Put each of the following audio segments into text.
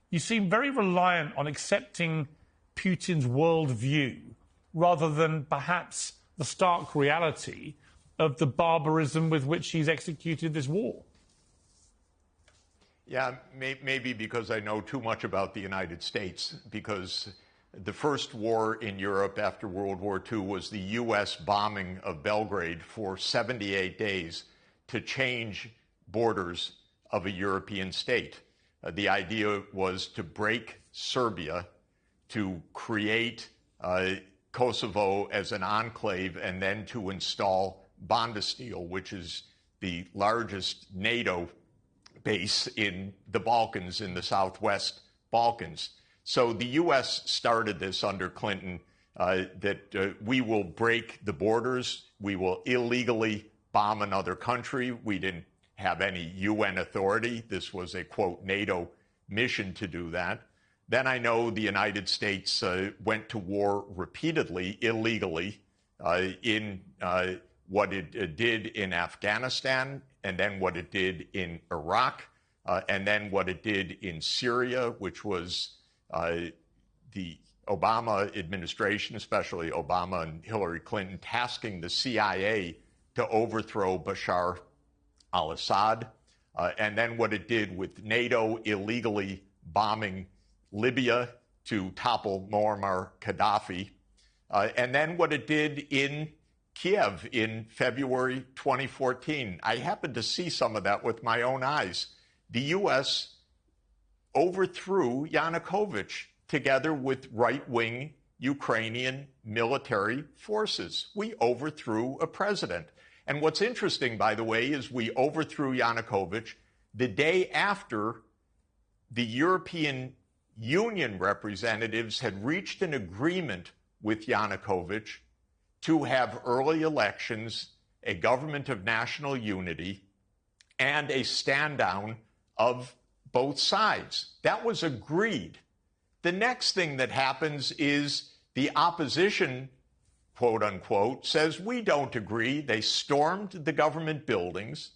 you seem very reliant on accepting Putin's worldview rather than perhaps the stark reality of the barbarism with which he's executed this war. Yeah, maybe because I know too much about the United States, because the first war in Europe after World War II was the U.S. bombing of Belgrade for 78 days to change borders of a European state. The idea was to break Serbia, to create Kosovo as an enclave, and then to install Bondesteel, which is the largest NATO base in the Balkans, in the Southwest Balkans. So the U.S. started this under Clinton, that we will break the borders, we will illegally bomb another country. We didn't have any UN authority. This was a, quote, NATO mission to do that. Then I know the United States went to war repeatedly, illegally, in what it did in Afghanistan, and then what it did in Iraq, and then what it did in Syria, which was the Obama administration, especially Obama and Hillary Clinton, tasking the CIA to overthrow Bashar al-Assad, and then what it did with NATO illegally bombing Libya to topple Muammar Gaddafi, and then what it did in Kiev in February 2014. I happened to see some of that with my own eyes. The U.S. overthrew Yanukovych together with right-wing Ukrainian military forces. We overthrew a president. And what's interesting, by the way, is we overthrew Yanukovych the day after the European Union representatives had reached an agreement with Yanukovych to have early elections, a government of national unity, and a stand-down of both sides. That was agreed. The next thing that happens is the opposition, quote unquote, says we don't agree. They stormed the government buildings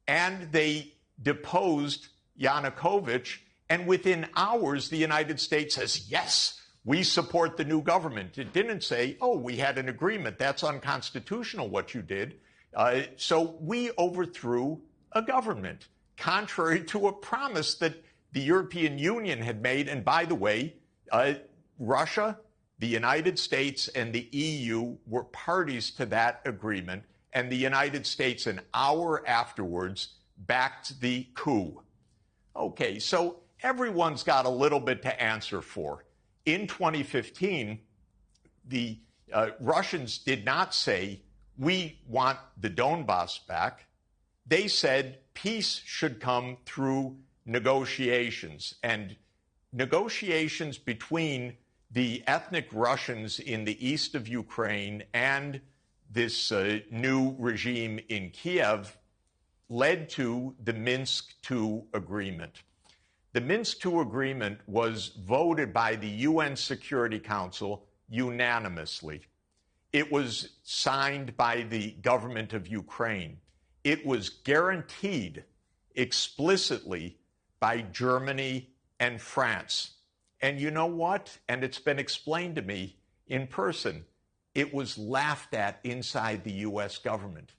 and they deposed Yanukovych. And within hours, the United States says, yes, we support the new government. It didn't say, oh, we had an agreement. That's unconstitutional what you did. So we overthrew a government, contrary to a promise that the European Union had made. And by the way, Russia, the United States, and the EU were parties to that agreement. And the United States, an hour afterwards, backed the coup. Okay, so everyone's got a little bit to answer for. In 2015, the Russians did not say, we want the Donbass back. They said peace should come through negotiations, and negotiations between the ethnic Russians in the east of Ukraine and this new regime in Kiev led to the Minsk II agreement. The Minsk II agreement was voted by the UN Security Council unanimously. It was signed by the government of Ukraine. It was guaranteed explicitly by Germany and France. And you know what? And it's been explained to me in person. It was laughed at inside the U.S. government.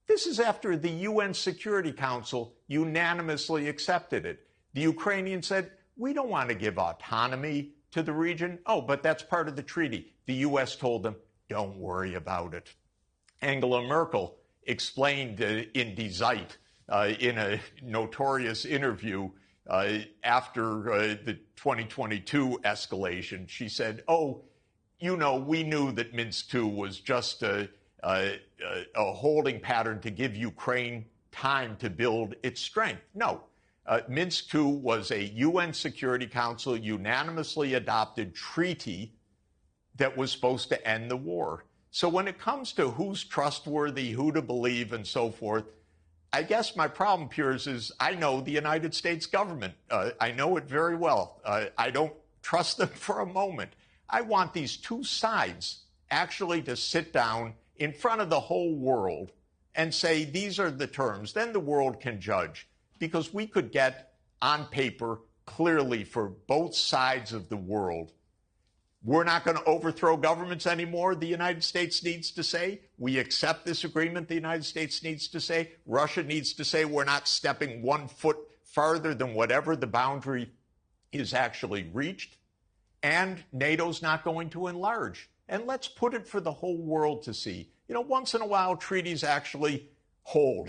This is after the UN Security Council unanimously accepted it. The Ukrainians said, we don't want to give autonomy to the region. Oh, but that's part of the treaty. The U.S. told them, don't worry about it. Angela Merkel explained in Die Zeit, in a notorious interview after the 2022 escalation, she said, oh, you know, we knew that Minsk II was just a holding pattern to give Ukraine time to build its strength. No. Minsk II was a UN Security Council unanimously adopted treaty that was supposed to end the war. So when it comes to who's trustworthy, who to believe, and so forth, I guess my problem, Piers, is I know the United States government. I know it very well. I don't trust them for a moment. I want these two sides actually to sit down in front of the whole world and say, these are the terms. Then the world can judge. Because we could get, on paper, clearly for both sides of the world. We're not going to overthrow governments anymore, the United States needs to say. We accept this agreement, the United States needs to say. Russia needs to say we're not stepping 1 foot farther than whatever the boundary is actually reached. And NATO's not going to enlarge. And let's put it for the whole world to see. You know, once in a while, treaties actually hold.